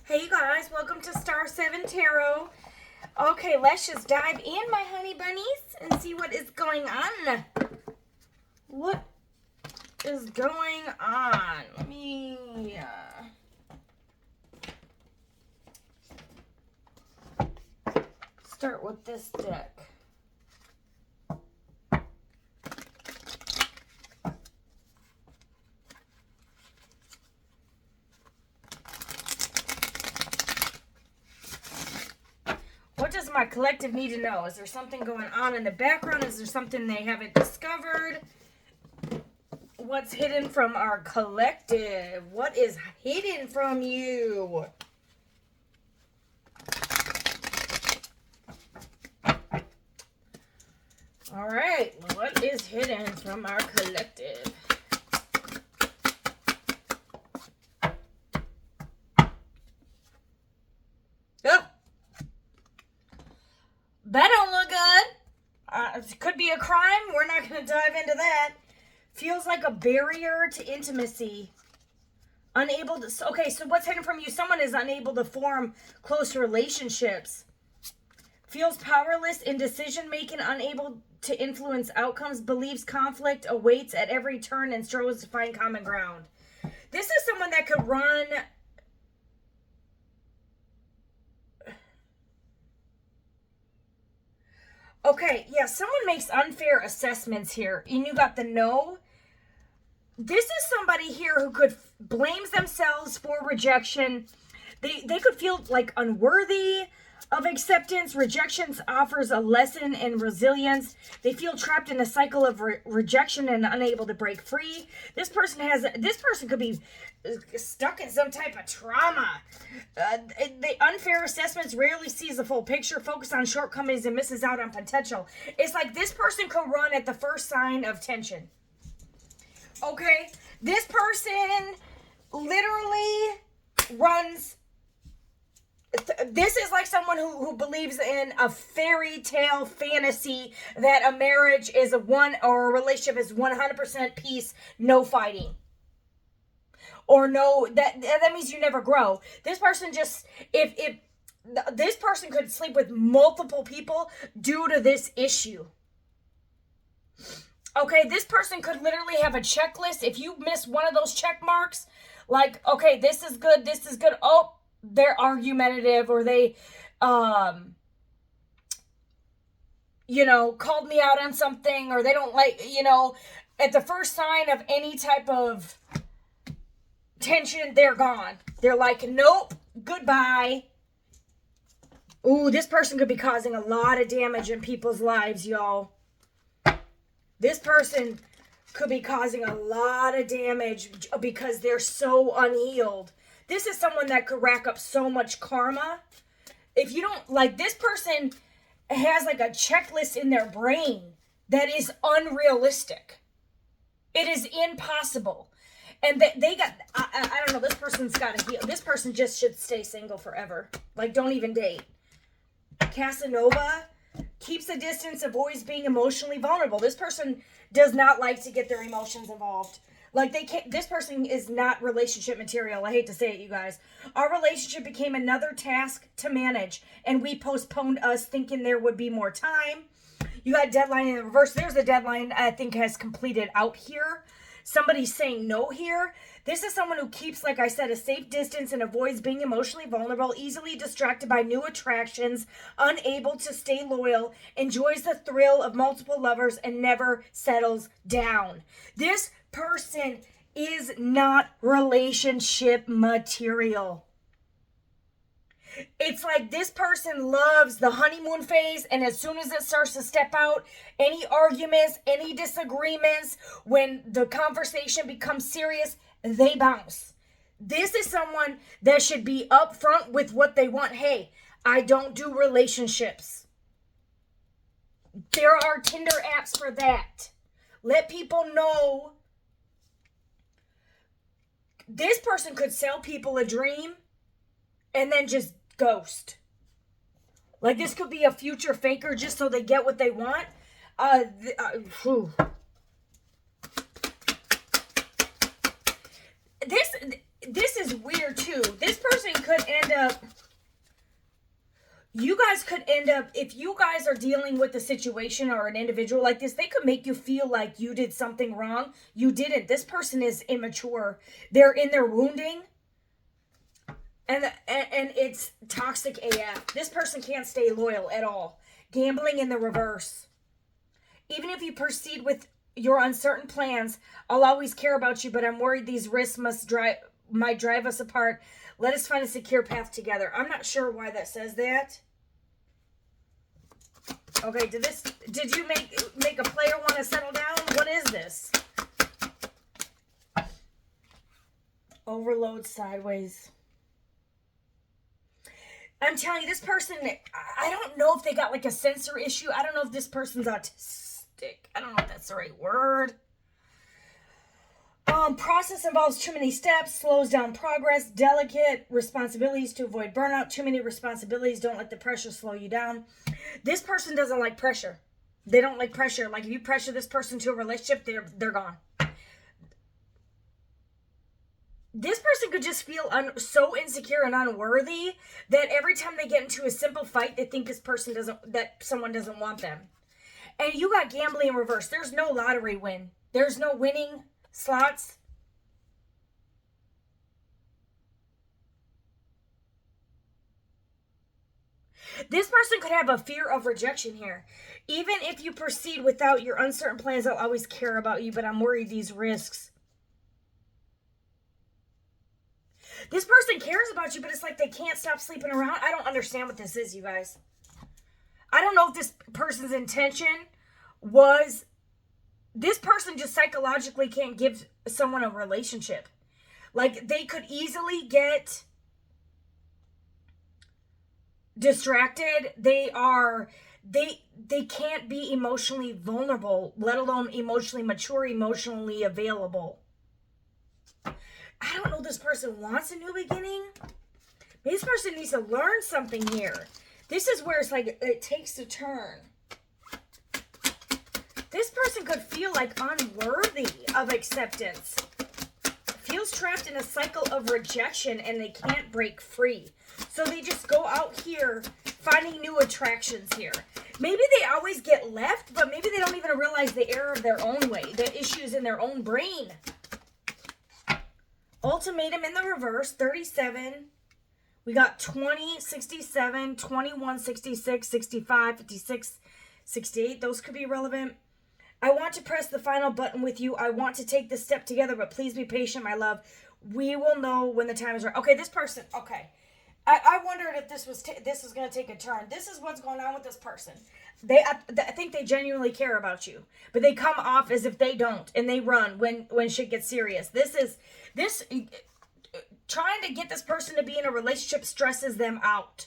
Hey you guys, welcome to Star 7 Tarot. Okay, let's just dive in, my honey bunnies, and see what is going on. What is going on? Let me start with this deck. What does my collective need to know? Is there something going on in the background? Is there something they haven't discovered? What's hidden from our collective? What is hidden from you? All right, what is hidden from our collective? Oh, that don't look good. It could be a crime. We're not going to dive into that. Feels like a barrier to intimacy. Unable to... Okay, so what's hidden from you? Someone is unable to form close relationships. Feels powerless in decision-making, unable to influence outcomes, believes conflict awaits at every turn, and struggles to find common ground. This is someone that could run... Okay, yeah, someone makes unfair assessments here. And you got the no. This is somebody here who could blames themselves for rejection. They could feel like unworthy of acceptance. Rejection offers a lesson in resilience. They feel trapped in a cycle of rejection and unable to break free. This person could be stuck in some type of trauma. The unfair assessments rarely sees the full picture, focus on shortcomings, and misses out on potential. It's like this person could run at the first sign of tension. Okay? This person literally runs... This is like someone who believes in a fairy tale fantasy that a marriage is or a relationship is 100% peace, no fighting. Or no, that means you never grow. This person just, if this person could sleep with multiple people due to this issue. Okay, this person could literally have a checklist. If you miss one of those check marks, like, okay, this is good, oh, they're argumentative, or they, called me out on something, or they don't like, at the first sign of any type of tension, they're gone. They're like, nope, goodbye. Ooh, this person could be causing a lot of damage in people's lives, y'all. This person could be causing a lot of damage because they're so unhealed. This is someone that could rack up so much karma. If you don't, like, this person has like a checklist in their brain that is unrealistic. It is impossible. And they got, I don't know, this person's got to heal. This person just should stay single forever. Like, don't even date. Casanova keeps a distance, avoids being emotionally vulnerable. This person does not like to get their emotions involved. Like, this person is not relationship material. I hate to say it, you guys. Our relationship became another task to manage, and we postponed us thinking there would be more time. You got deadline in the reverse. There's a deadline I think has completed out here. Somebody's saying no here. This is someone who keeps, like I said, a safe distance and avoids being emotionally vulnerable, easily distracted by new attractions, unable to stay loyal, enjoys the thrill of multiple lovers, and never settles down. This person is not relationship material. It's like this person loves the honeymoon phase, and as soon as it starts to step out, any arguments, any disagreements, when the conversation becomes serious, they bounce. This is someone that should be upfront with what they want. Hey, I don't do relationships. There are Tinder apps for that. Let people know. This person could sell people a dream and then just ghost. Like, this could be a future faker just so they get what they want. This is weird too. This person could end guys could end up, if you guys are dealing with a situation or an individual like this, they could make you feel like you did something wrong. You didn't. This person is immature. They're in their wounding. And it's toxic AF. This person can't stay loyal at all. Gambling in the reverse. Even if you proceed with your uncertain plans, I'll always care about you, but I'm worried these risks might drive us apart. Let us find a secure path together. I'm not sure why that says that. Okay, did you make a player want to settle down? What is this? Overload sideways. I'm telling you, this person, I don't know if they got like a sensor issue. I don't know if this person's autistic. I don't know if that's the right word. Process involves too many steps, slows down progress, delicate responsibilities to avoid burnout, too many responsibilities, don't let the pressure slow you down. This person doesn't like pressure. They don't like pressure. Like if you pressure this person to a relationship, they're gone. This person could just feel so insecure and unworthy that every time they get into a simple fight, they think someone doesn't want them. And you got gambling in reverse. There's no lottery win. There's no winning slots. This person could have a fear of rejection here. Even if you proceed without your uncertain plans, I'll always care about you, but I'm worried these risks. This person cares about you, but it's like they can't stop sleeping around. I don't understand what this is, you guys. I don't know if this person's intention was... This person just psychologically can't give someone a relationship. Like, they could easily get distracted. They can't be emotionally vulnerable, let alone emotionally mature, emotionally available. I don't know if this person wants a new beginning. Maybe this person needs to learn something here. This is where it's like it takes a turn. This person could feel like unworthy of acceptance. Feels trapped in a cycle of rejection and they can't break free. So they just go out here finding new attractions here. Maybe they always get left, but maybe they don't even realize the error of their own way, the issues in their own brain. Ultimatum in the reverse, 37. We got 20, 67, 21, 66, 65, 56, 68. Those could be relevant. I want to press the final button with you. I want to take this step together, but please be patient, my love. We will know when the time is right. Okay, this person, okay. I wondered if this was going to take a turn. This is what's going on with this person. I think they genuinely care about you, but they come off as if they don't, and they run when shit gets serious. Trying to get this person to be in a relationship stresses them out.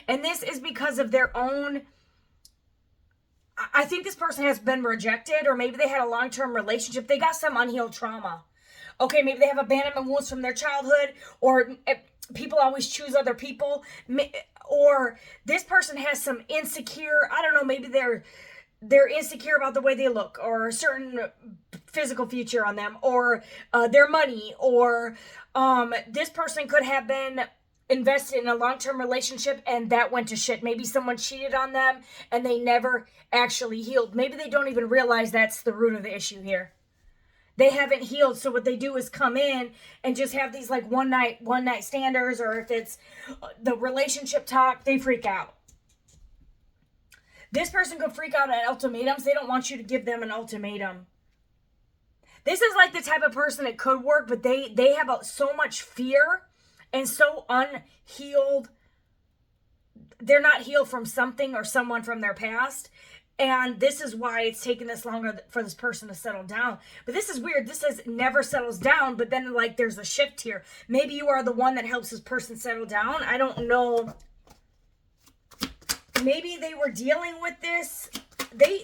And this is because of their own... I think this person has been rejected, or maybe they had a long-term relationship. They got some unhealed trauma. Okay, maybe they have abandonment wounds from their childhood, or people always choose other people, or this person has some insecure, I don't know, maybe they're insecure about the way they look, or a certain physical feature on them, or their money, or this person could have been invested in a long-term relationship and that went to shit. Maybe someone cheated on them and they never actually healed. Maybe they don't even realize that's the root of the issue here. They haven't healed, so what they do is come in and just have these like one night standers, or if it's the relationship talk, they freak out. This person could freak out at ultimatums. They don't want you to give them an ultimatum. This is like the type of person that could work, but they have so much fear and so unhealed. They're not healed from something or someone from their past. And this is why it's taken this longer for this person to settle down. But this is weird. This says never settles down, but then like there's a shift here. Maybe you are the one that helps this person settle down. I don't know. Maybe they were dealing with this. They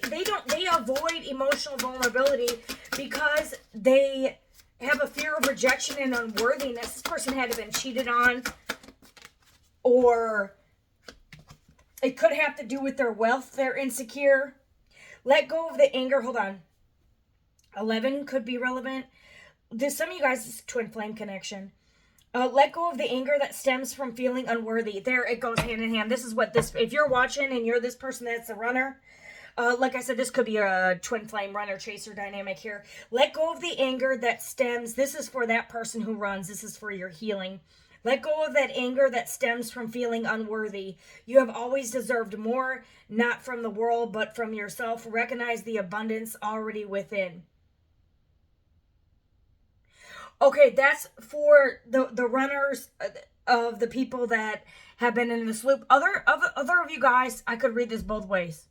avoid emotional vulnerability because they have a fear of rejection and unworthiness. This person had to have been cheated on, or it could have to do with their wealth. They're insecure. Let go of the anger. Hold on. 11 could be relevant. Some of you guys, this is twin flame connection. Let go of the anger that stems from feeling unworthy. There, it goes hand in hand. This is what this, if you're watching and you're this person that's a runner, like I said, this could be a twin flame runner chaser dynamic here. Let go of the anger that stems. This is for that person who runs. This is for your healing. Let go of that anger that stems from feeling unworthy. You have always deserved more, not from the world, but from yourself. Recognize the abundance already within. Okay, that's for the runners of the people that have been in this loop. Other of you guys, I could read this both ways.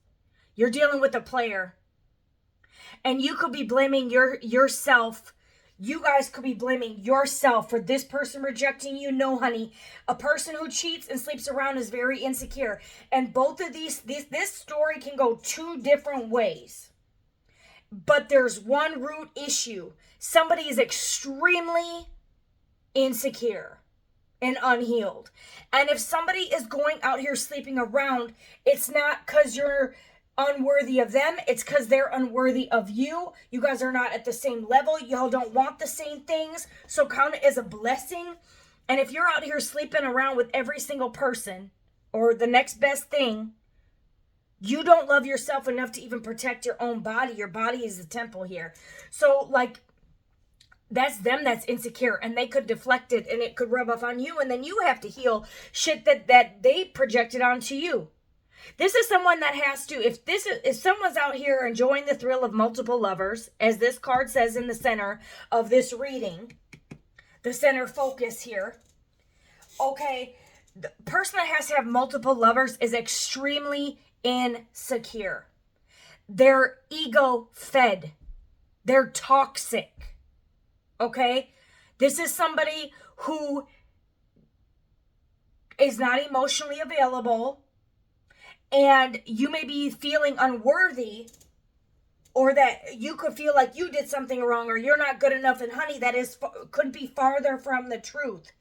You're dealing with a player, and you could be blaming yourself. You guys could be blaming yourself for this person rejecting you. No, honey. A person who cheats and sleeps around is very insecure. And both of this story can go two different ways. But there's one root issue. Somebody is extremely insecure and unhealed. And if somebody is going out here sleeping around, it's not because you're unworthy of them. It's because they're unworthy of you. You guys are not at the same level. Y'all don't want the same things. So count it as a blessing. And if you're out here sleeping around with every single person or the next best thing, you don't love yourself enough to even protect your own body. Your body is the temple here. So, like, that's them that's insecure, and they could deflect it, and it could rub off on you, and then you have to heal shit that they projected onto you. This is someone that has to, if someone's out here enjoying the thrill of multiple lovers, as this card says in the center of this reading, the center focus here, okay, the person that has to have multiple lovers is extremely insecure. They're ego fed. They're toxic. Okay? This is somebody who is not emotionally available, and you may be feeling unworthy, or that you could feel like you did something wrong, or you're not good enough. And honey, that could be farther from the truth.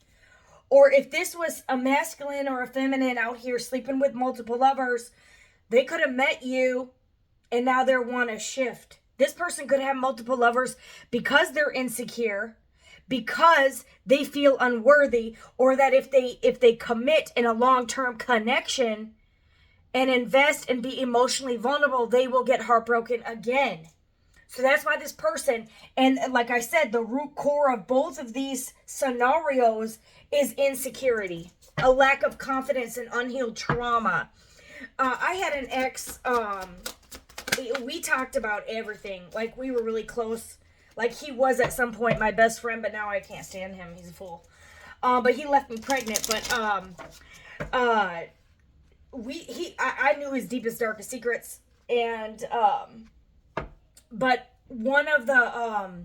Or if this was a masculine or a feminine out here sleeping with multiple lovers, they could have met you and now they want to shift. This person could have multiple lovers because they're insecure, because they feel unworthy, or that if they commit in a long-term connection and invest and be emotionally vulnerable, they will get heartbroken again. So that's why this person, and like I said, the root core of both of these scenarios is insecurity, a lack of confidence, and unhealed trauma. I had an ex, we talked about everything. Like, we were really close. Like, he was at some point my best friend, but now I can't stand him. He's a fool. But he left me pregnant. But I knew his deepest, darkest secrets. And but one of the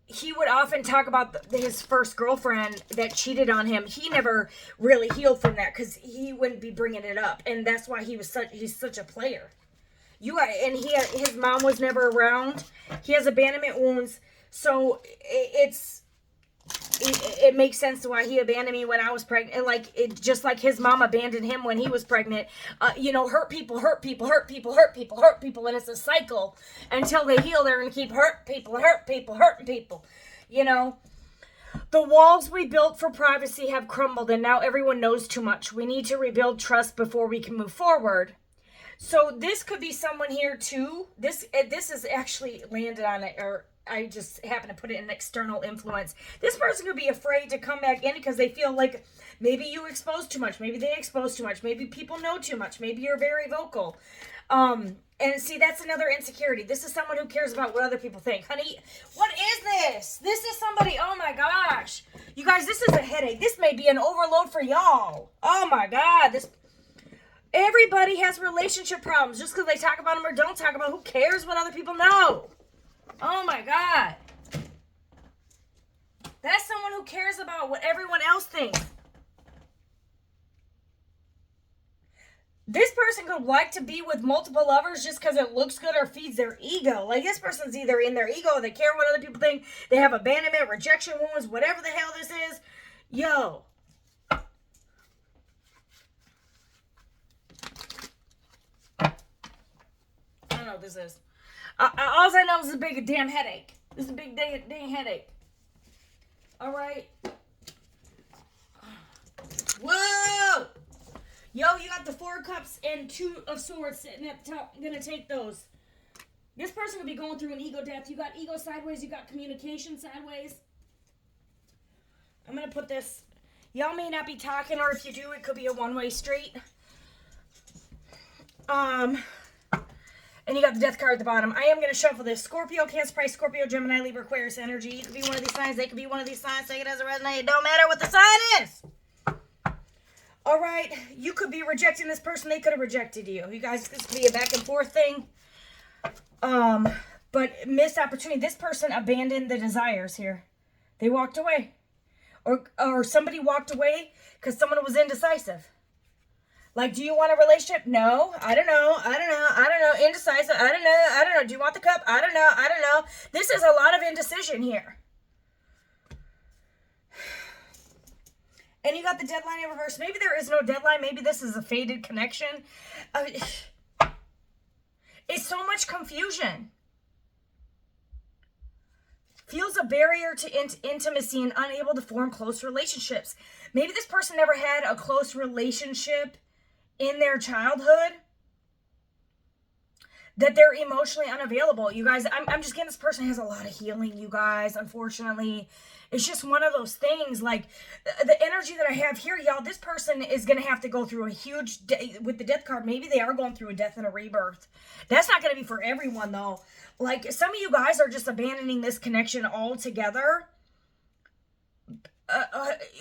he would often talk about his first girlfriend that cheated on him. He never really healed from that because he wouldn't be bringing it up, and that's why he's such a player. His mom was never around. He has abandonment wounds, so it makes sense to why he abandoned me when I was pregnant. And just like his mom abandoned him when he was pregnant. Hurt people, and it's a cycle until they heal. They're gonna keep hurting people. The walls we built for privacy have crumbled, and now everyone knows too much. We need to rebuild trust before we can move forward. So this could be someone here too. This is actually landed on it, or I just happen to put it in external influence. This person could be afraid to come back in because they feel like maybe you expose too much. Maybe they expose too much. Maybe people know too much. Maybe you're very vocal. And see, that's another insecurity. This is someone who cares about what other people think. Honey, what is this? This is somebody, oh my gosh. You guys, this is a headache. This may be an overload for y'all. Oh my God. Everybody has relationship problems. Just because they talk about them or don't talk about them, who cares what other people know? Oh my God. That's someone who cares about what everyone else thinks. This person could like to be with multiple lovers just because it looks good or feeds their ego. Like, this person's either in their ego, they care what other people think, they have abandonment, rejection wounds, whatever the hell this is. Yo. I don't know what this is. All I know is a big damn headache. This is a big dang headache. All right. Yo, you got the 4 of Cups and 2 of Swords sitting at the top. I'm going to take those. This person could be going through an ego death. You got ego sideways. You got communication sideways. I'm going to put this. Y'all may not be talking, or if you do, it could be a one-way street. And you got the Death card at the bottom. I am going to shuffle this. Scorpio, Cancer, Pisces, Scorpio, Gemini, Libra, Aquarius energy. You could be one of these signs. They could be one of these signs. Take it as it resonates. It don't matter what the sign is. All right. You could be rejecting this person. They could have rejected you. You guys, this could be a back and forth thing. But missed opportunity. This person abandoned the desires here. They walked away. Or somebody walked away because someone was indecisive. Like, do you want a relationship? No. I don't know. Indecisive. I don't know. Do you want the cup? I don't know. This is a lot of indecision here. And you got the deadline in reverse. Maybe there is no deadline. Maybe this is a faded connection. It's so much confusion. Feels a barrier to intimacy and unable to form close relationships. Maybe this person never had a close relationship in their childhood. That they're emotionally unavailable. You guys, I'm just getting this person has a lot of healing, you guys, unfortunately. It's just one of those things, like, the energy that I have here, y'all, this person is going to have to go through a huge, with the Death card, maybe they are going through a death and a rebirth. That's not going to be for everyone, though. Like, some of you guys are just abandoning this connection altogether.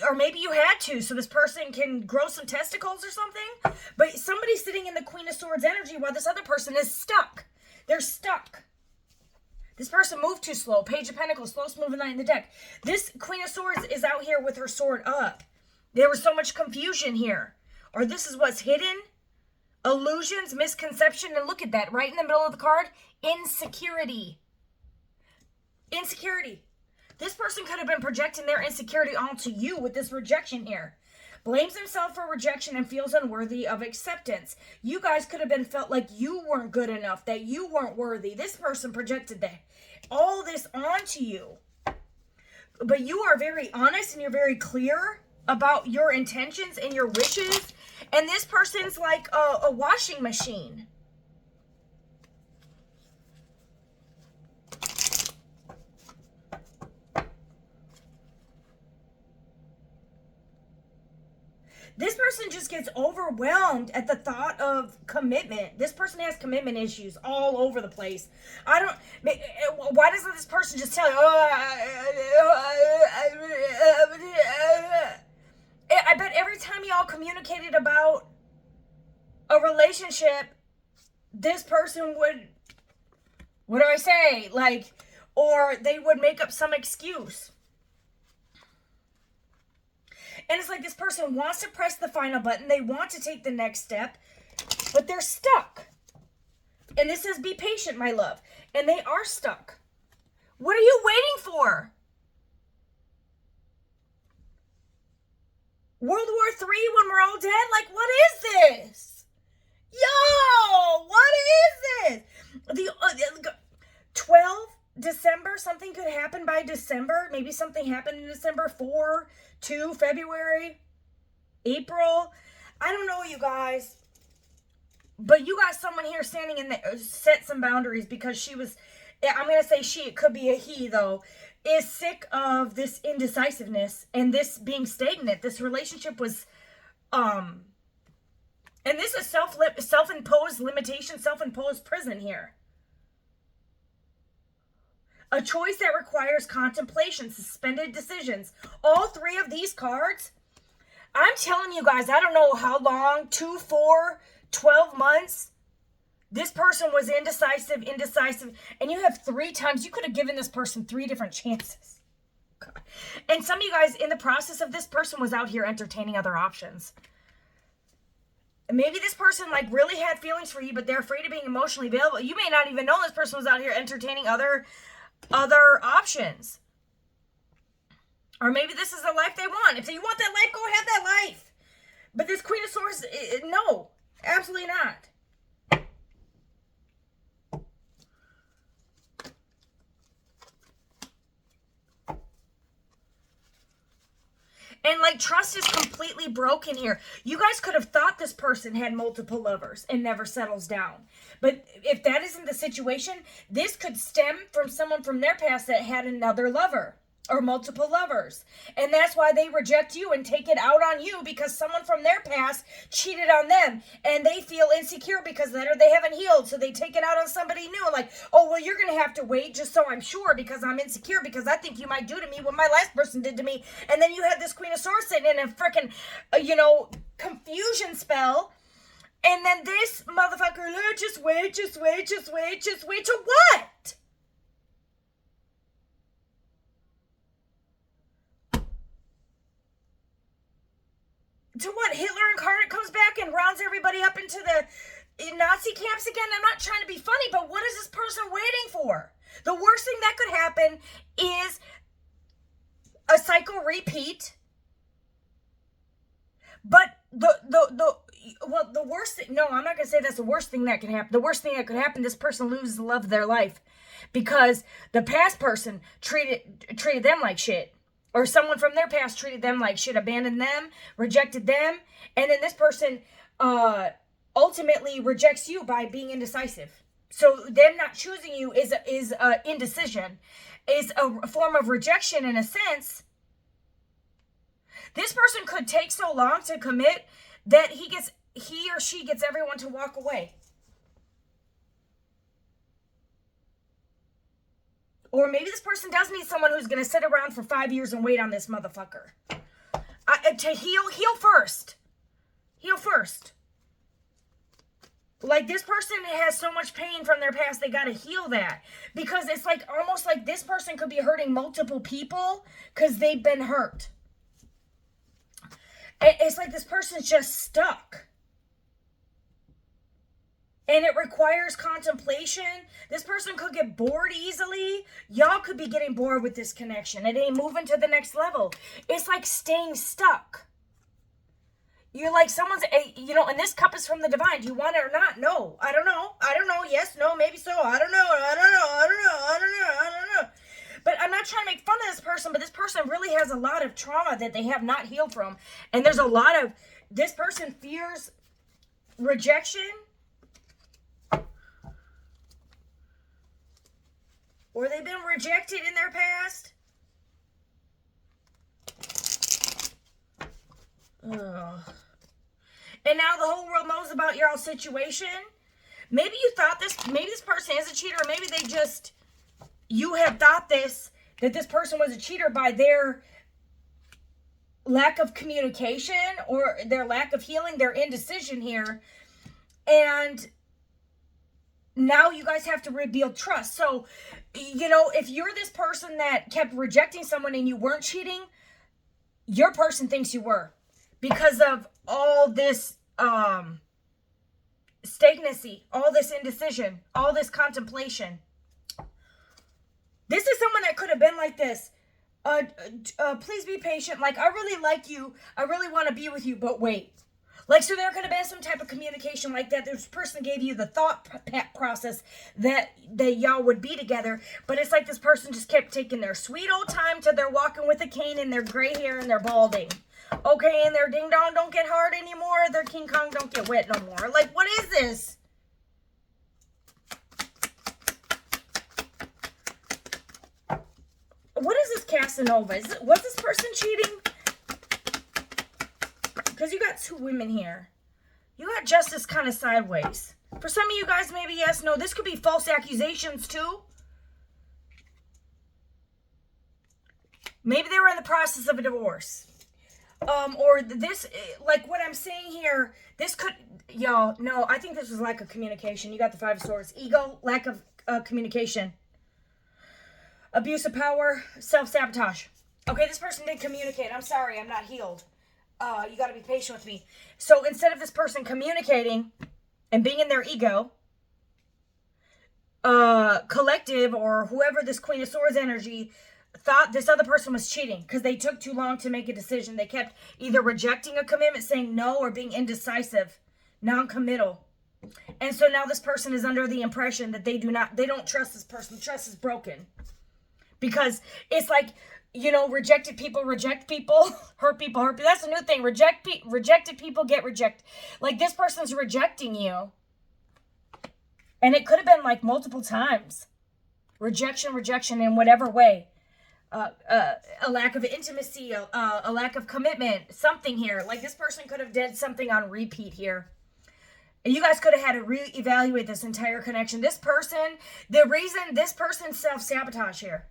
Or maybe you had to, so this person can grow some testicles or something. But somebody's sitting in the Queen of Swords energy while this other person is stuck. They're stuck. This person moved too slow. Page of Pentacles, slowest moving knight in the deck. This Queen of Swords is out here with her sword up. There was so much confusion here. Or this is what's hidden. Illusions, misconception, and look at that. Right in the middle of the card, insecurity. Insecurity. This person could have been projecting their insecurity onto you with this rejection here. Blames himself for rejection and feels unworthy of acceptance. You guys could have been felt like you weren't good enough, that you weren't worthy. This person projected that, all this onto you. But you are very honest and you're very clear about your intentions and your wishes. And this person's like a washing machine. This person just gets overwhelmed at the thought of commitment. This person has commitment issues all over the place. Why doesn't this person just tell you, I bet every time y'all communicated about a relationship, this person would, what do I say? Like, or they would make up some excuse. And it's like this person wants to press the final button. They want to take the next step, but they're stuck. And this says, be patient, my love. And they are stuck. What are you waiting for? World War III when we're all dead? Like, what is this? Yo, what is this? 12 December, something could happen by December. Maybe something happened in December 4, 2, February, April. I don't know, you guys. But you got someone here standing in the, set some boundaries because she was, I'm going to say she, it could be a he though, is sick of this indecisiveness and this being stagnant. This relationship was, and this is self-imposed limitation, self-imposed prison here. A choice that requires contemplation, suspended decisions. All three of these cards, I'm telling you guys, I don't know how long, 2, 4, 12 months, this person was indecisive, and you have 3 times, you could have given this person 3 different chances. God. And some of you guys, in the process of this person was out here entertaining other options. Maybe this person like really had feelings for you, but they're afraid of being emotionally available. You may not even know this person was out here entertaining other options. Or maybe this is the life they want. If you want that life, go have that life. But this Queen of Swords, no, absolutely not. And like trust is completely broken here. You guys could have thought this person had multiple lovers and never settles down. But if that isn't the situation, this could stem from someone from their past that had another lover or multiple lovers. And that's why they reject you and take it out on you, because someone from their past cheated on them and they feel insecure because of that, or they haven't healed. So they take it out on somebody new. Like, oh, well, you're going to have to wait just so I'm sure because I'm insecure because I think you might do to me what my last person did to me. And then you have this Queen of Swords sitting in a freaking, confusion spell. And then this motherfucker, just wait to what? To what? Hitler incarnate comes back and rounds everybody up into the Nazi camps again? I'm not trying to be funny, but what is this person waiting for? The worst thing that could happen is a cycle repeat. But the worst thing, no, I'm not going to say that's the worst thing that could happen. The worst thing that could happen, this person loses the love of their life because the past person treated them like shit. Or someone from their past treated them like shit, abandoned them, rejected them. And then this person ultimately rejects you by being indecisive. So them not choosing you is indecision. Is a form of rejection in a sense. This person could take so long to commit that he or she gets everyone to walk away. Or maybe this person does need someone who's going to sit around for 5 years and wait on this motherfucker. To heal first. Heal first. Like, this person has so much pain from their past, they got to heal that. Because it's like, almost like this person could be hurting multiple people because they've been hurt. It's like this person's just stuck. And it requires contemplation. This person could get bored easily. Y'all could be getting bored with this connection. It ain't moving to the next level. It's like staying stuck. You're like someone's, and this cup is from the divine. Do you want it or not? No. I don't know. Yes, no, maybe so. I don't know. But I'm not trying to make fun of this person, but this person really has a lot of trauma that they have not healed from. And there's a lot of, this person fears rejection. Or they've been rejected in their past. Ugh. And now the whole world knows about your situation. Maybe you thought maybe this person is a cheater, or maybe you have thought that this person was a cheater by their lack of communication or their lack of healing, their indecision here. And now you guys have to rebuild trust. So, if you're this person that kept rejecting someone and you weren't cheating, your person thinks you were. Because of all this stagnancy, all this indecision, all this contemplation. This is someone that could have been like this. Please be patient. Like, I really like you. I really want to be with you, but wait. Like, so there could have been some type of communication like that. This person gave you the thought process that y'all would be together. But it's like this person just kept taking their sweet old time till they're walking with a cane and their gray hair and they're balding. Okay, and their ding dong don't get hard anymore. Their King Kong don't get wet no more. Like, what is this? What is this Casanova? Was this person cheating? Because you got two women here. You got justice kind of sideways. For some of you guys, maybe yes, no. This could be false accusations too. Maybe they were in the process of a divorce. Or this, like what I'm saying here, this could, y'all, no, I think this was lack of communication. You got the Five of Swords. Ego, lack of communication. Abuse of power, self-sabotage. Okay, this person didn't communicate. I'm sorry, I'm not healed. You got to be patient with me. So instead of this person communicating and being in their ego, collective or whoever this Queen of Swords energy thought this other person was cheating because they took too long to make a decision. They kept either rejecting a commitment, saying no, or being indecisive, non-committal. And so now this person is under the impression that they don't trust this person. Trust is broken. Because it's like You know, rejected people reject people, hurt people hurt people. That's a new thing. Rejected people get rejected. Like, this person's rejecting you. And it could have been like multiple times. Rejection in whatever way. A lack of intimacy, a lack of commitment, something here. Like, this person could have did something on repeat here. And you guys could have had to reevaluate this entire connection. This person, the reason this person self-sabotage here.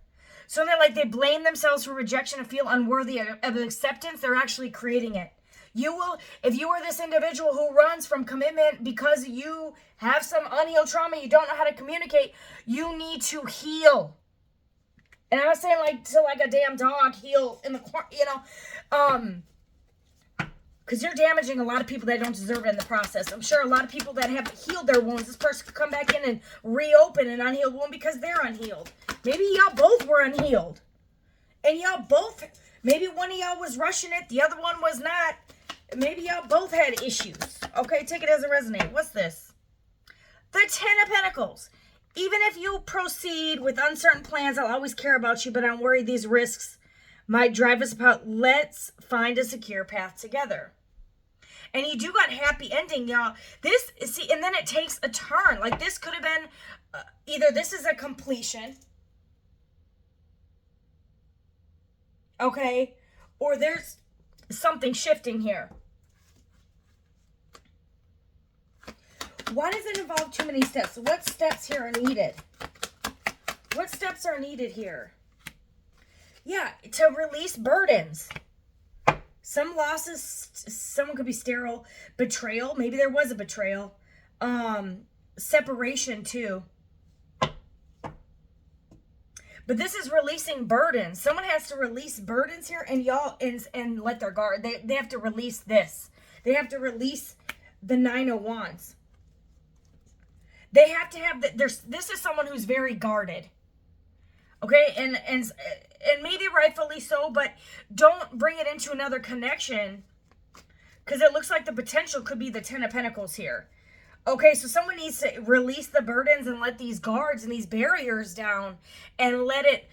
So they're like, they blame themselves for rejection and feel unworthy of acceptance. They're actually creating it. You will, if you are this individual who runs from commitment because you have some unhealed trauma, you don't know how to communicate, you need to heal. And I'm not saying like to like a damn dog heal in the corner, you know, because you're damaging a lot of people that don't deserve it in the process. I'm sure a lot of people that have healed their wounds, this person could come back in and reopen an unhealed wound because they're unhealed. Maybe y'all both were unhealed. And y'all both, maybe one of y'all was rushing it, the other one was not. Maybe y'all both had issues. Okay, take it as a resonate. What's this? The Ten of Pentacles. Even if you proceed with uncertain plans, I'll always care about you, but I'm worried these risks might drive us apart. Let's find a secure path together. And you do got happy ending, y'all. This, see, and then it takes a turn. Like, this could have been, either this is a completion. Okay? Or there's something shifting here. Why does it involve too many steps? What steps here are needed? What steps are needed here? Yeah, to release burdens. Some losses, someone could be sterile. Betrayal, maybe there was a betrayal. Separation too. But this is releasing burdens. Someone has to release burdens here, and y'all, and let their guard. They have to release this. They have to release the Nine of Wands. They have to have this is someone who's very guarded. Okay, and maybe rightfully so, but don't bring it into another connection, because it looks like the potential could be the Ten of Pentacles here. Okay, so someone needs to release the burdens and let these guards and these barriers down and let it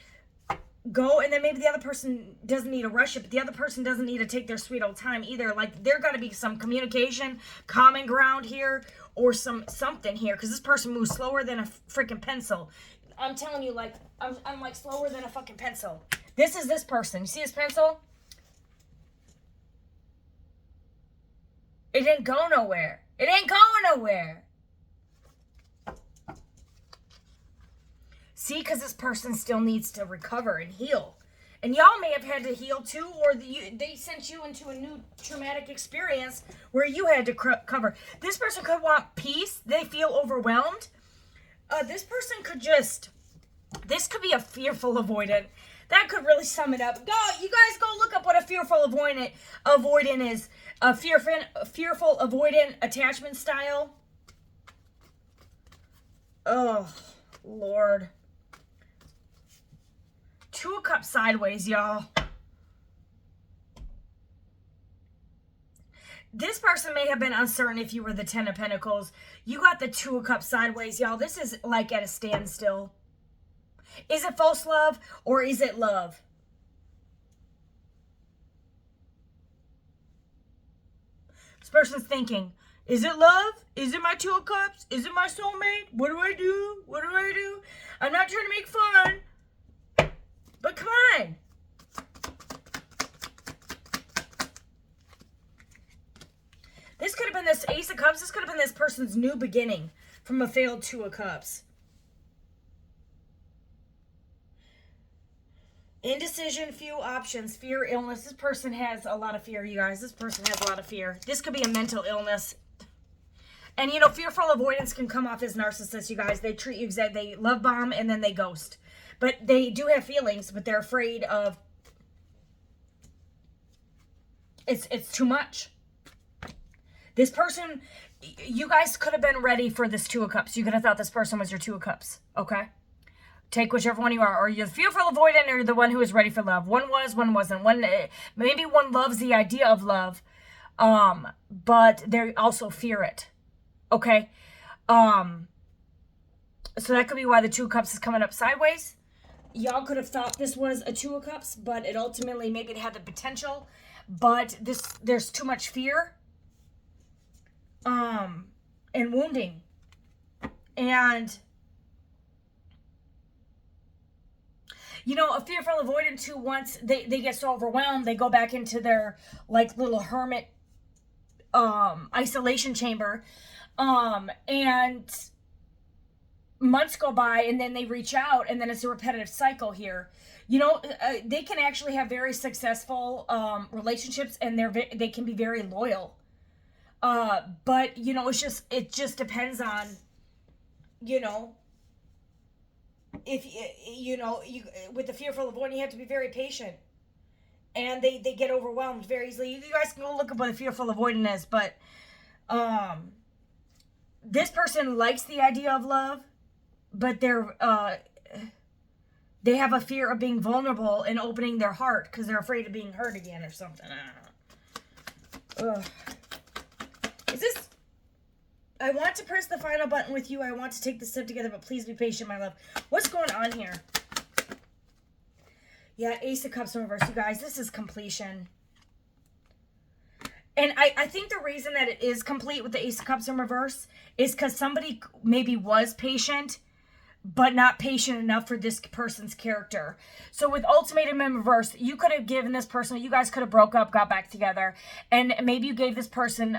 go. And then maybe the other person doesn't need to rush it, but the other person doesn't need to take their sweet old time either. Like, there got to be some communication, common ground here, or something here, because this person moves slower than a freaking pencil. I'm telling you, like, I'm like slower than a fucking pencil. This is this person. You see his pencil? It didn't go nowhere. It ain't going nowhere. See, because this person still needs to recover and heal. And y'all may have had to heal too, or they sent you into a new traumatic experience where you had to cover. This person could want peace. They feel overwhelmed. This person could this could be a fearful avoidant. That could really sum it up. You guys go look up what a fearful avoidant is. A fearful avoidant attachment style. Oh, Lord. Two of Cups sideways, y'all. This person may have been uncertain if you were the Ten of Pentacles. You got the Two of Cups sideways, y'all. This is like at a standstill. Is it false love or is it love? This person's thinking, is it love? Is it my Two of Cups? Is it my soulmate? What do I do? What do I do? I'm not trying to make fun, but come on. This could have been this Ace of Cups. This could have been this person's new beginning from a failed Two of Cups. Indecision, few options, fear, illness. This person has a lot of fear, you guys. This person has a lot of fear. This could be a mental illness. And, you know, fearful avoidance can come off as narcissists, you guys. They treat you exactly, they love bomb and then they ghost. But they do have feelings, but they're afraid of, it's too much. This person, you guys could have been ready for this Two of Cups. You could have thought this person was your Two of Cups, okay? Take whichever one you are. Or you're the fearful avoidant, or you're the one who is ready for love. One was, one wasn't. Maybe one loves the idea of love, but they also fear it. Okay? So that could be why the Two of Cups is coming up sideways. y'all could have thought this was a Two of Cups, but it ultimately, maybe it had the potential, but there's too much fear, and wounding. And, you know, a fearful avoidant too, once they get so overwhelmed, they go back into their, like, little hermit, isolation chamber, and months go by, and then they reach out, and then it's a repetitive cycle here. You know, they can actually have very successful relationships, and they can be very loyal. But you know, it just depends on, you know, if you know, you with the fearful avoidant, you have to be very patient, and they get overwhelmed very easily. You guys can go look up what a fearful avoidant is, but this person likes the idea of love, but they have a fear of being vulnerable and opening their heart because they're afraid of being hurt again or something. I don't know. Ugh. Is this... I want to press the final button with you. I want to take this step together, but please be patient, my love. What's going on here? Yeah, Ace of Cups in reverse. You guys, this is completion. And I think the reason that it is complete with the Ace of Cups in reverse is because somebody maybe was patient, but not patient enough for this person's character. So with ultimatum in reverse, you could have given this person, you guys could have broke up, got back together, and maybe you gave this person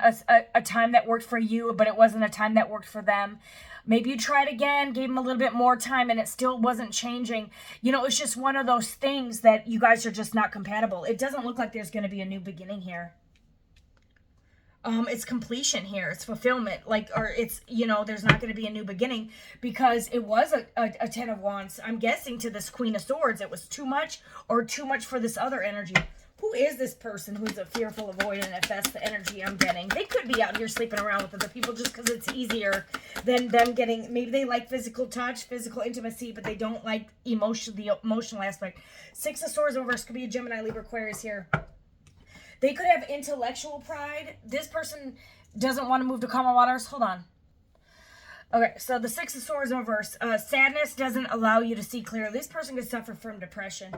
a time that worked for you, but it wasn't a time that worked for them. Maybe you tried again, gave them a little bit more time, and it still wasn't changing. You know, it's just one of those things that you guys are just not compatible. It doesn't look like there's going to be a new beginning here. It's completion here. It's fulfillment. Like, or it's, you know, there's not going to be a new beginning because it was a Ten of Wands. I'm guessing to this Queen of Swords, it was too much or too much for this other energy. Who is this person who's a fearful avoidant if that's the energy I'm getting? They could be out here sleeping around with other people just because it's easier than them getting, maybe they like physical touch, physical intimacy, but they don't like the emotional aspect. Six of Swords in reverse could be a Gemini, Libra, Aquarius here. They could have intellectual pride. This person doesn't want to move to calmer waters. Hold on. Okay, so the Six of Swords in reverse. Sadness doesn't allow you to see clearly. This person could suffer from depression.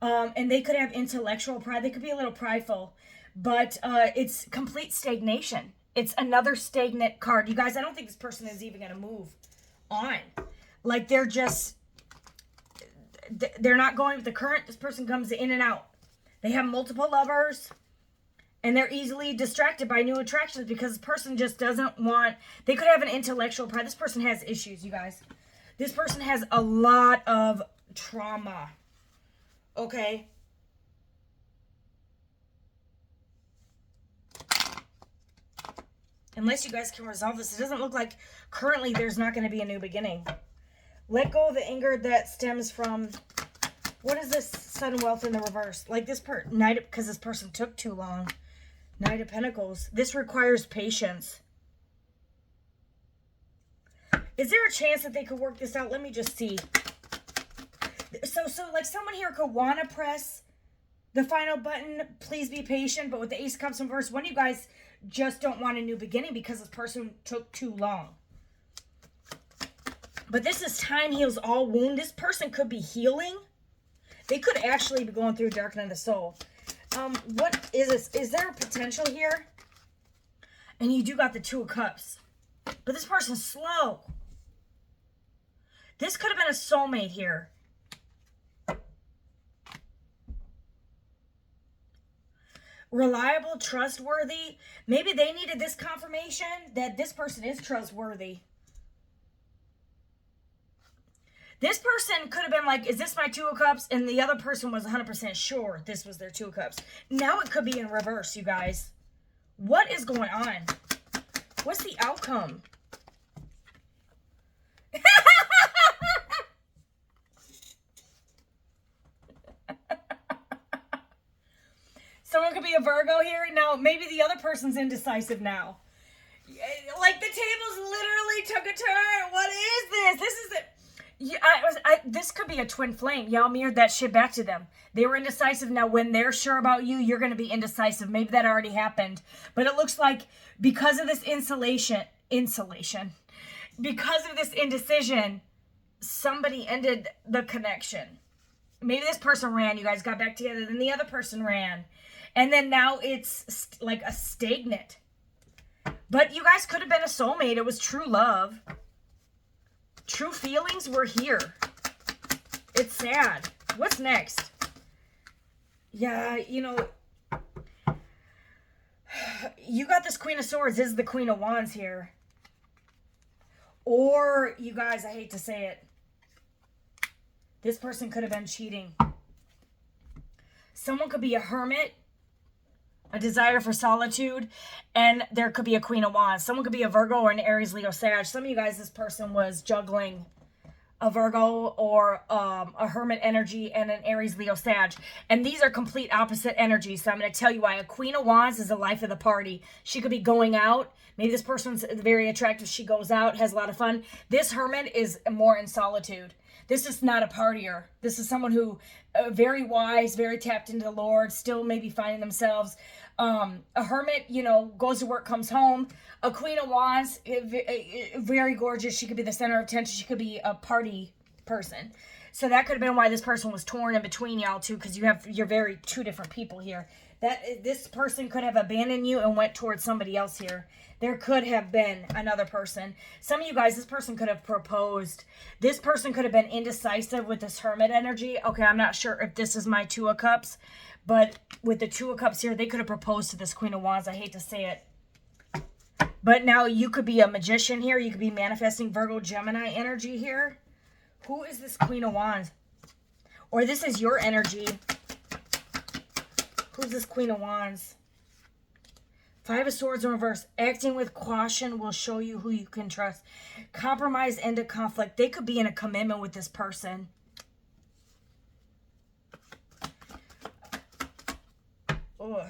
And they could have intellectual pride. They could be a little prideful. But it's complete stagnation. It's another stagnant card. You guys, I don't think this person is even going to move on. Like, they're just... They're not going with the current. This person comes in and out. They have multiple lovers, and they're easily distracted by new attractions because this person just doesn't want... They could have an intellectual pride. This person has issues, you guys. This person has a lot of trauma. Okay? Unless you guys can resolve this, it doesn't look like currently there's not going to be a new beginning. Let go of the anger that stems from... What is this sudden wealth in the reverse? Like this Knight, because this person took too long. Knight of Pentacles. This requires patience. Is there a chance that they could work this out? Let me just see. So like someone here could want to press the final button. Please be patient. But with the Ace of Cups in reverse, one of you guys just don't want a new beginning because this person took too long. But this is time heals all wound. This person could be healing. They could actually be going through dark night of the soul. What is this? Is there a potential here? And you do got the Two of Cups. But this person's slow. This could have been a soulmate here. Reliable, trustworthy. Maybe they needed this confirmation that this person is trustworthy. This person could have been like, is this my Two of Cups? And the other person was 100% sure this was their Two of Cups. Now it could be in reverse, you guys. What is going on? What's the outcome? Someone could be a Virgo here. Now, maybe the other person's indecisive now. Like, the tables literally took a turn. What is this? This is it. Yeah, this could be a twin flame. Y'all mirrored that shit back to them. They were indecisive. Now, when they're sure about you, you're going to be indecisive. Maybe that already happened. But it looks like because of this insulation, because of this indecision, somebody ended the connection. Maybe this person ran, you guys got back together, then the other person ran. And then now it's like a stagnant. But you guys could have been a soulmate. It was true love. True feelings were here. It's sad. What's next? Yeah, you know, you got this Queen of Swords. This is the Queen of Wands here. Or, you guys, I hate to say it, this person could have been cheating. Someone could be a hermit, a desire for solitude, and there could be a Queen of Wands. Someone could be a Virgo or an Aries, Leo, Sag. Some of you guys, this person was juggling a Virgo or a hermit energy and an Aries, Leo, Sag. And these are complete opposite energies. So I'm going to tell you why. A Queen of Wands is the life of the party. She could be going out. Maybe this person's very attractive. She goes out, has a lot of fun. This hermit is more in solitude. This is not a partier. This is someone who very wise, very tapped into the Lord, still maybe finding themselves. A hermit, you know, goes to work, comes home. A Queen of Wands, very gorgeous. She could be the center of attention. She could be a party person. So that could have been why this person was torn in between y'all two, because you're very two different people here. This person could have abandoned you and went towards somebody else here. There could have been another person. Some of you guys, this person could have proposed. This person could have been indecisive with this hermit energy. Okay, I'm not sure if this is my Two of Cups, but with the Two of Cups here, they could have proposed to this Queen of Wands. I hate to say it. But now you could be a magician here. You could be manifesting Virgo, Gemini energy here. Who is this Queen of Wands? Or this is your energy. Who's this Queen of Wands? Five of Swords in reverse. Acting with caution will show you who you can trust. Compromise into conflict. They could be in a commitment with this person. Ugh.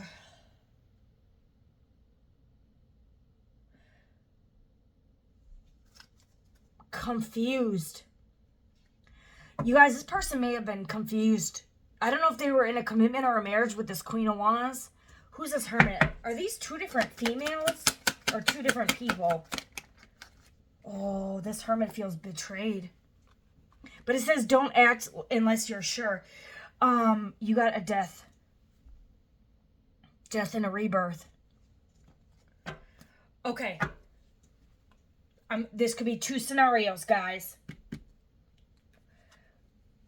Confused. You guys, this person may have been confused. I don't know if they were in a commitment or a marriage with this Queen of Wands. Who's this hermit? Are these two different females or two different people? Oh, this hermit feels betrayed. But it says don't act unless you're sure. You got a death. Death and a rebirth. Okay. This could be two scenarios, guys.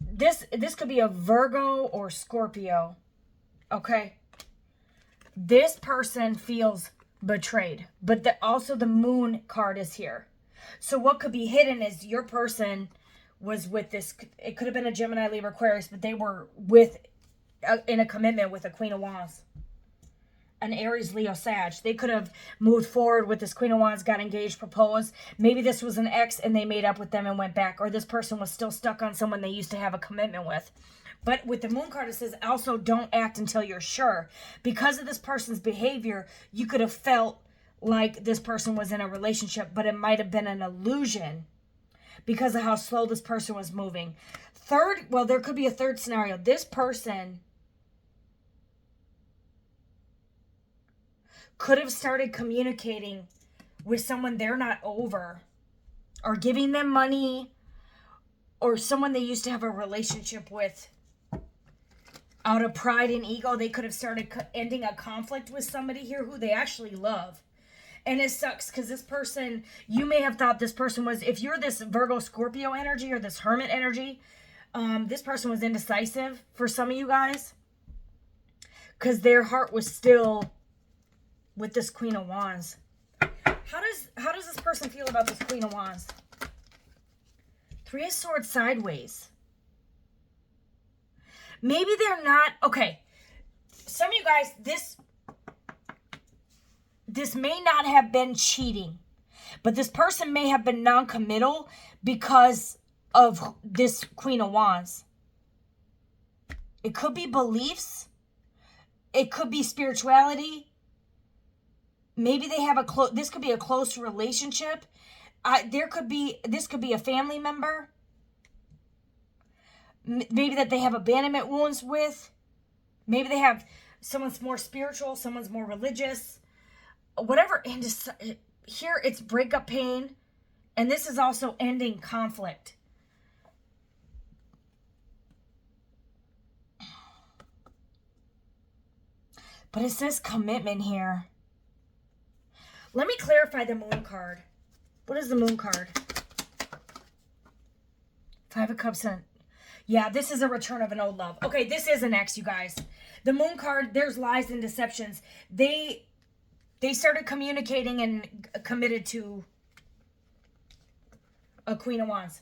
This could be a Virgo or Scorpio. Okay. This person feels betrayed, but also the Moon card is here. So what could be hidden is your person was with this. It could have been a Gemini, Libra, Aquarius, but they were in a commitment with a Queen of Wands. An Aries, Leo, Sag. They could have moved forward with this Queen of Wands, got engaged, proposed. Maybe this was an ex and they made up with them and went back. Or this person was still stuck on someone they used to have a commitment with. But with the Moon card, it says also don't act until you're sure. Because of this person's behavior, you could have felt like this person was in a relationship, but it might have been an illusion because of how slow this person was moving. There could be a third scenario. This person could have started communicating with someone they're not over, or giving them money, or someone they used to have a relationship with. Out of pride and ego, they could have started ending a conflict with somebody here who they actually love. And it sucks because this person, you may have thought this person was, if you're this Virgo, Scorpio energy or this hermit energy, this person was indecisive for some of you guys. Because their heart was still with this Queen of Wands. How does this person feel about this Queen of Wands? Three of Swords sideways. Maybe they're not, okay. Some of you guys, this may not have been cheating, but this person may have been non-committal because of this Queen of Wands. It could be beliefs. It could be spirituality. Maybe they have this could be a close relationship. This could be a family member. Maybe that they have abandonment wounds with. Maybe they have someone's more spiritual, someone's more religious. Whatever. And just, here it's breakup pain. And this is also ending conflict. But it says commitment here. Let me clarify the moon card. What is the moon card? Five of Cups. Yeah, this is a return of an old love. Okay, this is an ex, you guys. The moon card, there's lies and deceptions. They started communicating and committed to a Queen of Wands.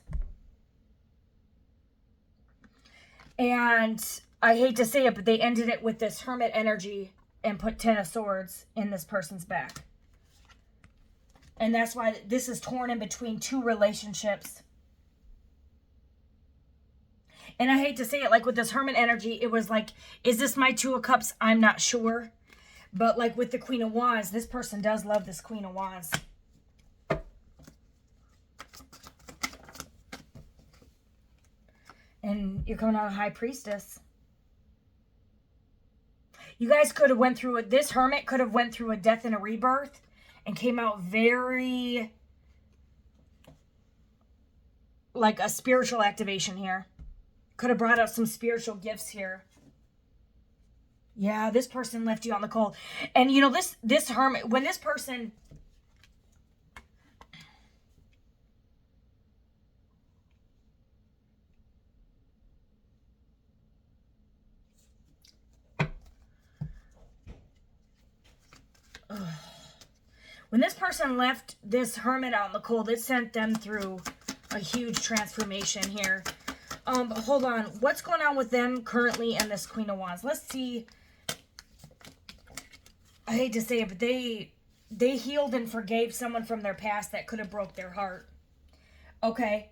And I hate to say it, but they ended it with this Hermit energy and put 10 of Swords in this person's back. And that's why this is torn in between two relationships. And I hate to say it, like with this Hermit energy, it was like, is this my Two of Cups? I'm not sure. But like with the Queen of Wands, this person does love this Queen of Wands. And you're coming out of High Priestess. You guys could have went through it. This Hermit could have went through a death and a rebirth and came out very like a spiritual activation here. Could have brought out some spiritual gifts here. Yeah, this person left you on the cold. And you know, this Hermit, when this person... When this person left this Hermit out in the cold, it sent them through a huge transformation here. But hold on. What's going on with them currently and this Queen of Wands? Let's see. I hate to say it, but they healed and forgave someone from their past that could have broke their heart. Okay.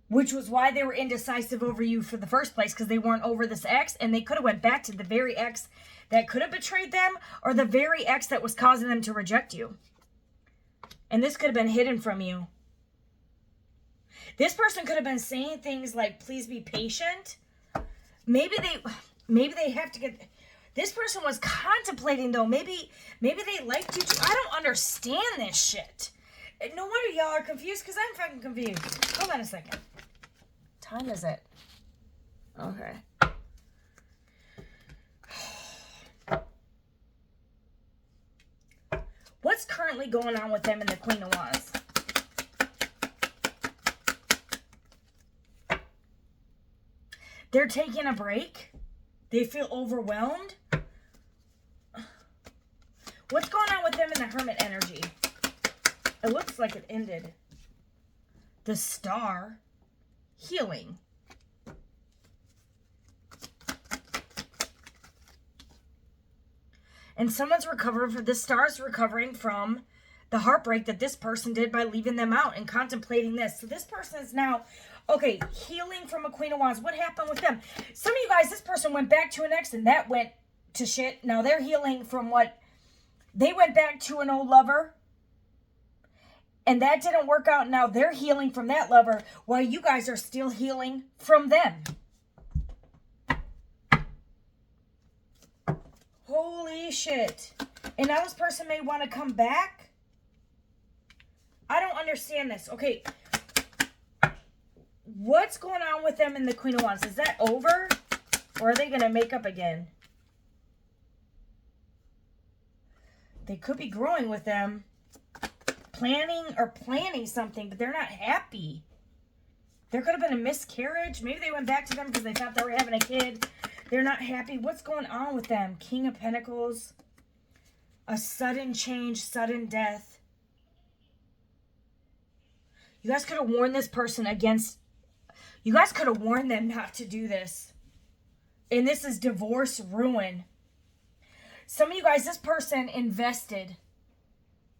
Which was why they were indecisive over you for the first place, because they weren't over this ex, and they could have went back to the very ex that could have betrayed them, or the very ex that was causing them to reject you. And this could have been hidden from you. This person could have been saying things like, please be patient. Maybe they have to get... This person was contemplating, though. Maybe they liked you too. I don't understand this shit. No wonder y'all are confused, because I'm fucking confused. Hold on a second. What time is it? Okay. What's currently going on with them and the Queen of Wands? They're taking a break. They feel overwhelmed. What's going on with them in the Hermit energy? It looks like it ended. The Star. Healing. And someone's recovering from... This Star's recovering from the heartbreak that this person did by leaving them out and contemplating this. So this person is now... Okay, healing from a Queen of Wands. What happened with them? Some of you guys, this person went back to an ex and that went to shit. Now they're healing from what... They went back to an old lover. And that didn't work out. Now they're healing from that lover while you guys are still healing from them. Holy shit. And now this person may want to come back. I don't understand this. Okay. What's going on with them in the Queen of Wands? Is that over? Or are they going to make up again? They could be growing with them. Planning something, but they're not happy. There could have been a miscarriage. Maybe they went back to them because they thought they were having a kid. They're not happy. What's going on with them? King of Pentacles. A sudden change, sudden death. You guys could have warned this person against... You guys could have warned them not to do this. And this is divorce, ruin. Some of you guys, this person invested...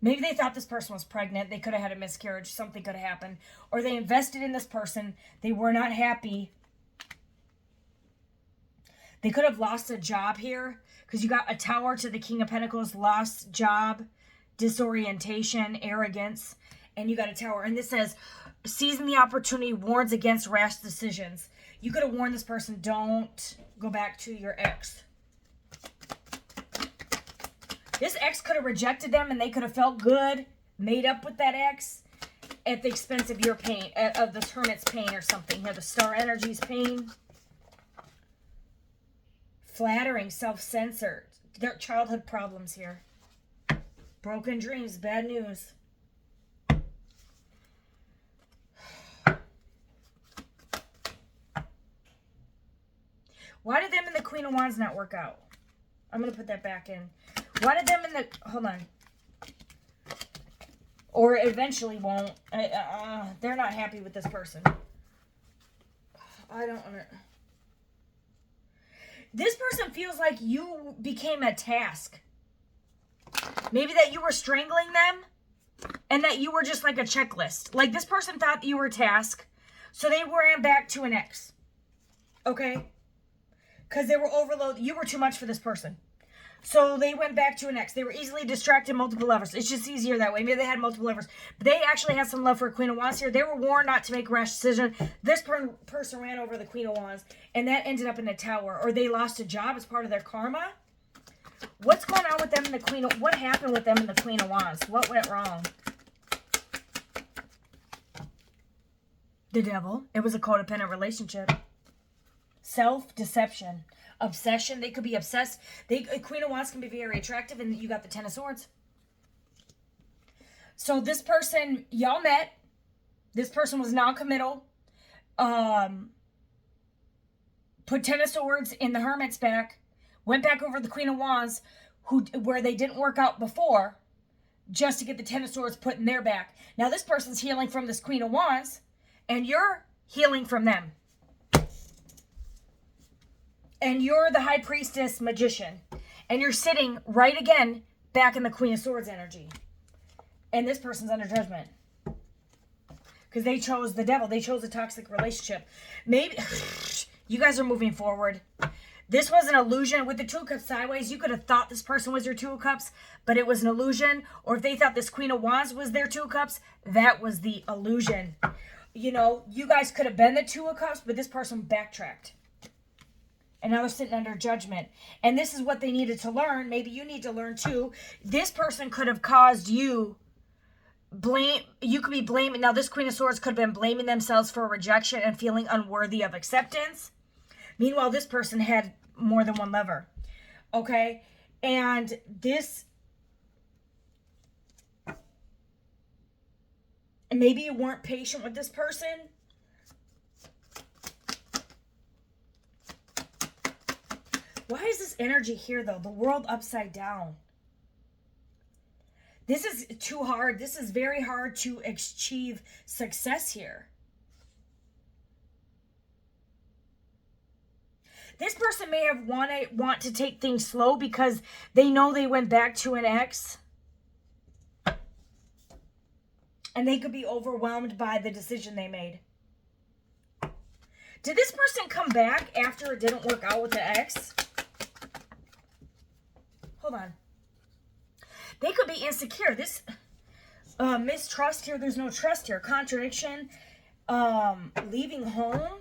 Maybe they thought this person was pregnant. They could have had a miscarriage. Something could have happened. Or they invested in this person. They were not happy. They could have lost a job here. Because you got a Tower to the King of Pentacles. Lost job. Disorientation. Arrogance. And you got a Tower. And this says, seizing the opportunity warns against rash decisions. You could have warned this person, don't go back to your ex. This ex could have rejected them and they could have felt good, made up with that ex at the expense of your pain, of the Hermit's pain or something. Here, the Star Energy's pain. flattering, self-censored. Their childhood problems here. Broken dreams, bad news. Why did them and the Queen of Wands not work out? I'm going to put that back in. Why did them and the... Hold on. Or eventually won't. They're not happy with this person. I don't... This person feels like you became a task. Maybe that you were strangling them. And that you were just like a checklist. Like this person thought that you were a task. So they ran back to an ex. Okay? Because they were overloaded. You were too much for this person. So they went back to an ex. They were easily distracted, multiple lovers. It's just easier that way. Maybe they had multiple lovers. But they actually had some love for Queen of Wands here. They were warned not to make a rash decision. This person ran over the Queen of Wands. And that ended up in a tower. Or they lost a job as part of their karma. What's going on with them and the Queen of... What happened with them and the Queen of Wands? What went wrong? The devil. It was a codependent relationship. Self-deception. Obsession. They could be obsessed. Queen of Wands can be very attractive, and you got the Ten of Swords. So this person, y'all met. This person was non-committal. Put Ten of Swords in the Hermit's back. Went back over the Queen of Wands, where they didn't work out before, just to get the Ten of Swords put in their back. Now this person's healing from this Queen of Wands, and you're healing from them. And you're the High Priestess Magician. And you're sitting right again back in the Queen of Swords energy. And this person's under judgment. Because they chose the devil. They chose a toxic relationship. Maybe you guys are moving forward. This was an illusion. With the Two of Cups sideways, you could have thought this person was your Two of Cups, but it was an illusion. Or if they thought this Queen of Wands was their Two of Cups, that was the illusion. You know, you guys could have been the Two of Cups, but this person backtracked. And now they're sitting under judgment. And this is what they needed to learn. Maybe you need to learn too. This person could have caused you blame. You could be blaming. Now this Queen of Swords could have been blaming themselves for rejection and feeling unworthy of acceptance. Meanwhile, this person had more than one lover. Okay? And this... Maybe you weren't patient with this person. Why is this energy here, though? The world upside down. This is too hard. This is very hard to achieve success here. This person may have want to take things slow because they know they went back to an ex. And they could be overwhelmed by the decision they made. Did this person come back after it didn't work out with the ex? Hold on. They could be insecure. This mistrust here. There's no trust here. Contradiction. Leaving home.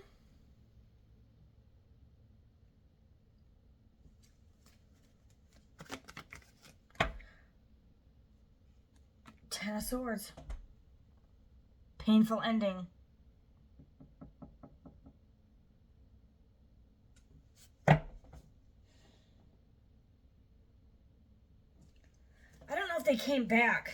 Ten of Swords. Painful ending. I don't know if they came back.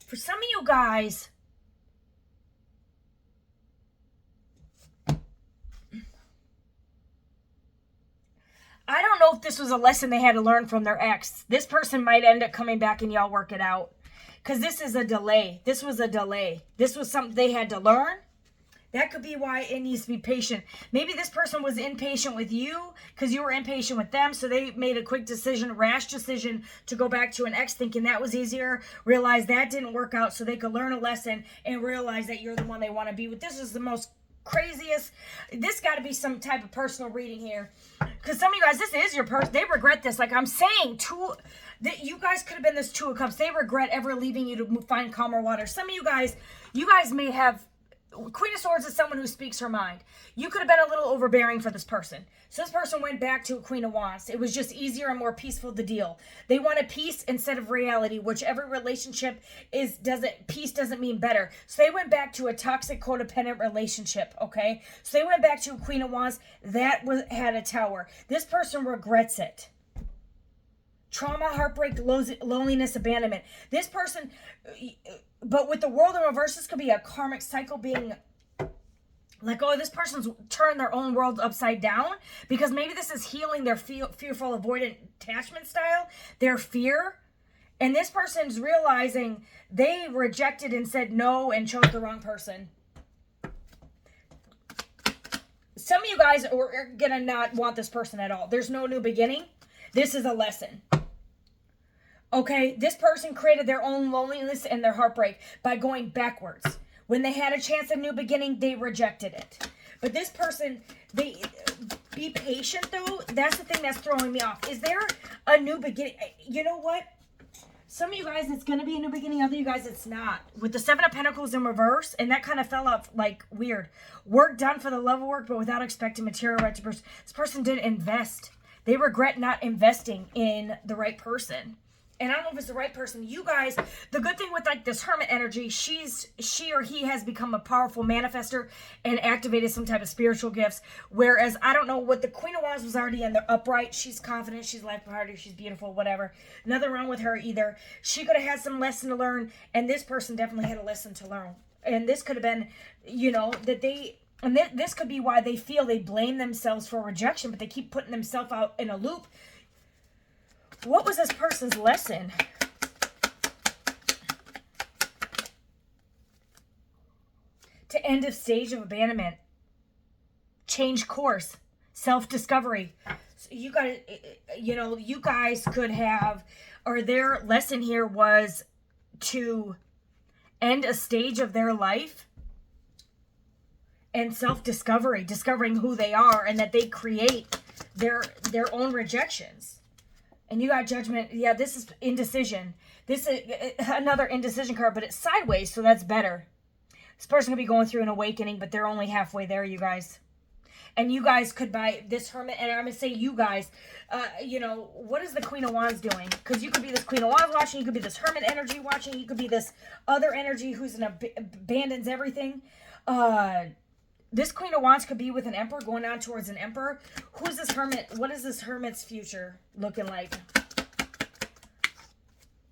For some of you guys, I don't know if this was a lesson they had to learn from their ex. This person might end up coming back and y'all work it out. Because this is a delay. This was a delay. This was something they had to learn. That could be why it needs to be patient. Maybe this person was impatient with you because you were impatient with them. So they made a quick decision, rash decision to go back to an ex thinking that was easier. Realize that didn't work out so they could learn a lesson and realize that you're the one they want to be with. This is the most craziest. This got to be some type of personal reading here. Because some of you guys, this is your person. They regret this. Like I'm saying, that you guys could have been this Two of Cups. They regret ever leaving you to find calmer water. Some of you guys may have Queen of Swords is someone who speaks her mind. You could have been a little overbearing for this person. So this person went back to a Queen of Wands. It was just easier and more peaceful to deal. They wanted peace instead of reality, which every relationship peace doesn't mean better. So they went back to a toxic codependent relationship, okay? So they went back to a Queen of Wands that had a Tower. This person regrets it. Trauma, heartbreak, loneliness, abandonment. This person, but with the World in reverse, this could be a karmic cycle being like, oh, this person's turned their own world upside down because maybe this is healing their fearful avoidant attachment style, their fear. And this person's realizing they rejected and said no and chose the wrong person. Some of you guys are going to not want this person at all. There's no new beginning. This is a lesson. Okay, this person created their own loneliness and their heartbreak by going backwards. When they had a chance at a new beginning, they rejected it. But this person, be patient though. That's the thing that's throwing me off. Is there a new beginning? You know what? Some of you guys, it's going to be a new beginning. Other you guys, it's not. With the Seven of Pentacles in reverse, and that kind of fell off like weird. Work done for the love of work, but without expecting material retribution. This person didn't invest. They regret not investing in the right person. And I don't know if it's the right person. You guys, the good thing with like this Hermit energy, she or he has become a powerful manifester and activated some type of spiritual gifts. Whereas I don't know what the Queen of Wands was already in the upright. She's confident, she's light-hearted, she's beautiful, whatever. Nothing wrong with her either. She could have had some lesson to learn, and this person definitely had a lesson to learn. And this could have been, you know, that they... And this could be why they feel they blame themselves for rejection, but they keep putting themselves out in a loop. What was this person's lesson? To end a stage of abandonment. Change course. Self-discovery. So you guys, you know, you guys could have, or their lesson here was to end a stage of their life and self-discovery, discovering who they are and that they create their own rejections. And you got Judgment. Yeah, this is indecision. This is another indecision card, but it's sideways, so that's better. This person could be going through an awakening, but they're only halfway there, you guys. And you guys could buy this Hermit, and I'm going to say you guys, you know, what is the Queen of Wands doing? Because you could be this Queen of Wands watching, you could be this Hermit energy watching, you could be this other energy who's abandons everything. This Queen of Wands could be with an Emperor, going on towards an Emperor. Who's this Hermit? What is this Hermit's future looking like?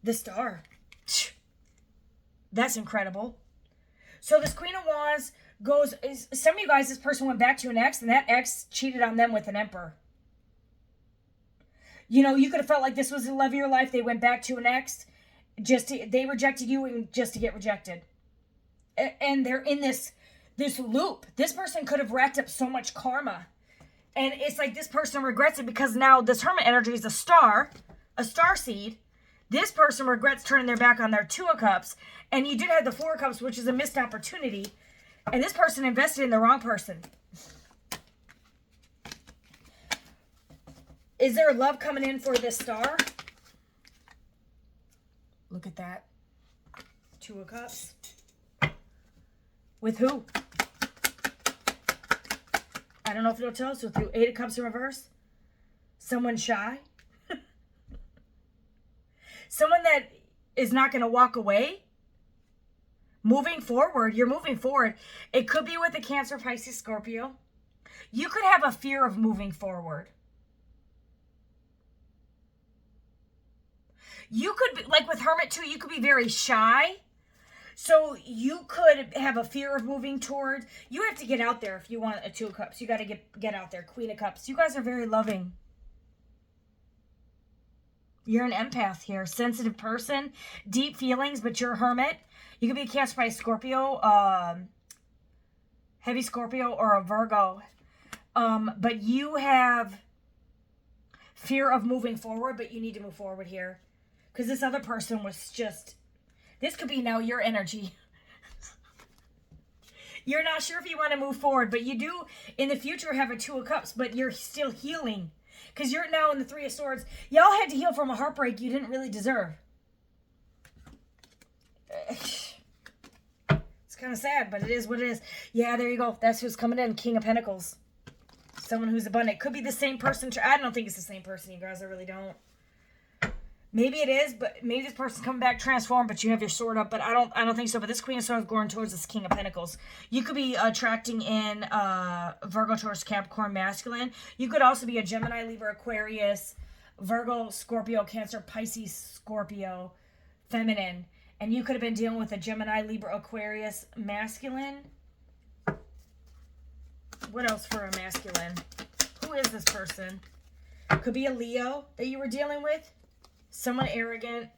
The Star. That's incredible. So this Queen of Wands goes... Some of you guys, this person went back to an ex, and that ex cheated on them with an Emperor. You know, you could have felt like this was the love of your life. They went back to an ex. They rejected you and just to get rejected. And they're in this loop. This person could have racked up so much karma. And it's like this person regrets it because now this Hermit energy is a star seed. This person regrets turning their back on their Two of Cups. And you did have the Four of Cups, which is a missed opportunity. And this person invested in the wrong person. Is there love coming in for this star? Look at that. Two of Cups. With who? I don't know if it'll tell us with who. Eight of Cups in reverse. Someone shy. Someone that is not going to walk away. Moving forward. You're moving forward. It could be with a Cancer, Pisces, Scorpio. You could have a fear of moving forward. You could be, like with Hermit too, you could be very shy. So you could have a fear of moving toward. You have to get out there if you want a Two of Cups. You got to get out there. Queen of Cups. You guys are very loving. You're an empath here. Sensitive person. Deep feelings, but you're a hermit. You could be a Cancer, Pisces, Scorpio. Heavy Scorpio or a Virgo. But you have fear of moving forward, but you need to move forward here. Because this other person was just... This could be now your energy. You're not sure if you want to move forward, but you do in the future have a Two of Cups, but you're still healing. Because you're now in the Three of Swords. Y'all had to heal from a heartbreak you didn't really deserve. It's It's kind of sad, but it is what it is. Yeah, there you go. That's who's coming in. King of Pentacles. Someone who's abundant. Could be the same person. I don't think it's the same person, you guys. I really don't. Maybe it is, but maybe this person's coming back transformed, but you have your sword up. But I don't think so. But this Queen of Swords going towards this King of Pentacles. You could be attracting in Virgo, Taurus, Capricorn, masculine. You could also be a Gemini, Libra, Aquarius, Virgo, Scorpio, Cancer, Pisces, Scorpio, feminine. And you could have been dealing with a Gemini, Libra, Aquarius, masculine. What else for a masculine? Who is this person? Could be a Leo that you were dealing with. Someone arrogant.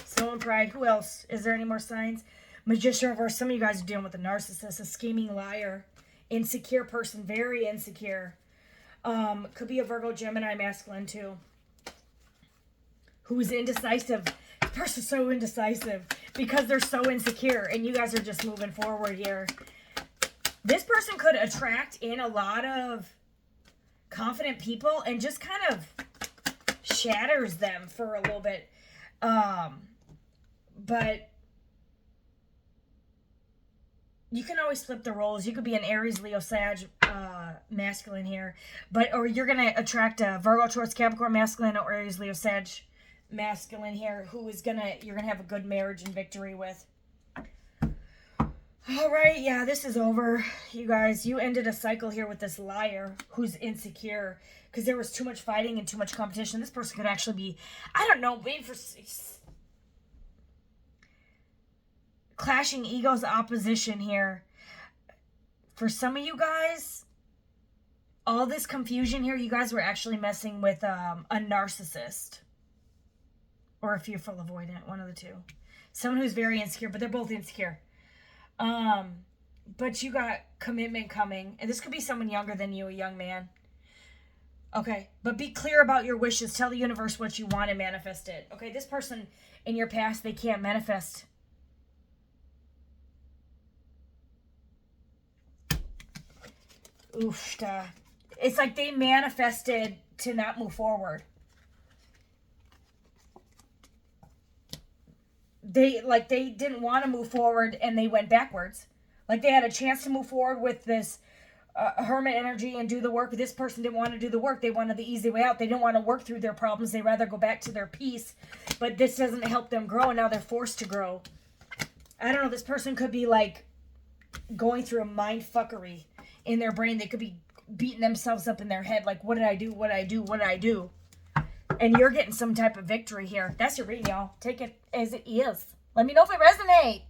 Someone pride. Who else? Is there any more signs? Magician reverse. Some of you guys are dealing with a narcissist, a scheming liar, insecure person, very insecure. Could be a Virgo, Gemini, masculine too. Who is indecisive. This person's so indecisive because they're so insecure and you guys are just moving forward here. This person could attract in a lot of confident people and just kind of shatters them for a little bit. But you can always flip the roles. You could be an Aries, Leo, Sag, masculine here. Or you're going to attract a Virgo, Taurus, Capricorn, masculine, or Aries, Leo, Sag, masculine here, who is you're going to have a good marriage and victory with. All right, yeah, this is over, you guys. You ended a cycle here with this liar who's insecure because there was too much fighting and too much competition. This person could actually be, I don't know, waiting for clashing egos, opposition here. For some of you guys, all this confusion here, you guys were actually messing with a narcissist or a fearful avoidant, one of the two. Someone who's very insecure, but they're both insecure. But you got commitment coming, and this could be someone younger than you, a young man. Okay, but be clear about your wishes. Tell the universe what you want and manifest it. Okay, this person in your past, they can't manifest. Oof, it's like they manifested to not move forward. They didn't want to move forward and they went backwards. Like they had a chance to move forward with this hermit energy and do the work. This person didn't want to do the work. They wanted the easy way out. They didn't want to work through their problems. They rather go back to their peace. But this doesn't help them grow, and now they're forced to grow. I don't know. This person could be like going through a mind fuckery in their brain. They could be beating themselves up in their head. Like, what did I do? What did I do? What did I do? And you're getting some type of victory here. That's your reading, y'all. Take it as it is. Let me know if it resonates.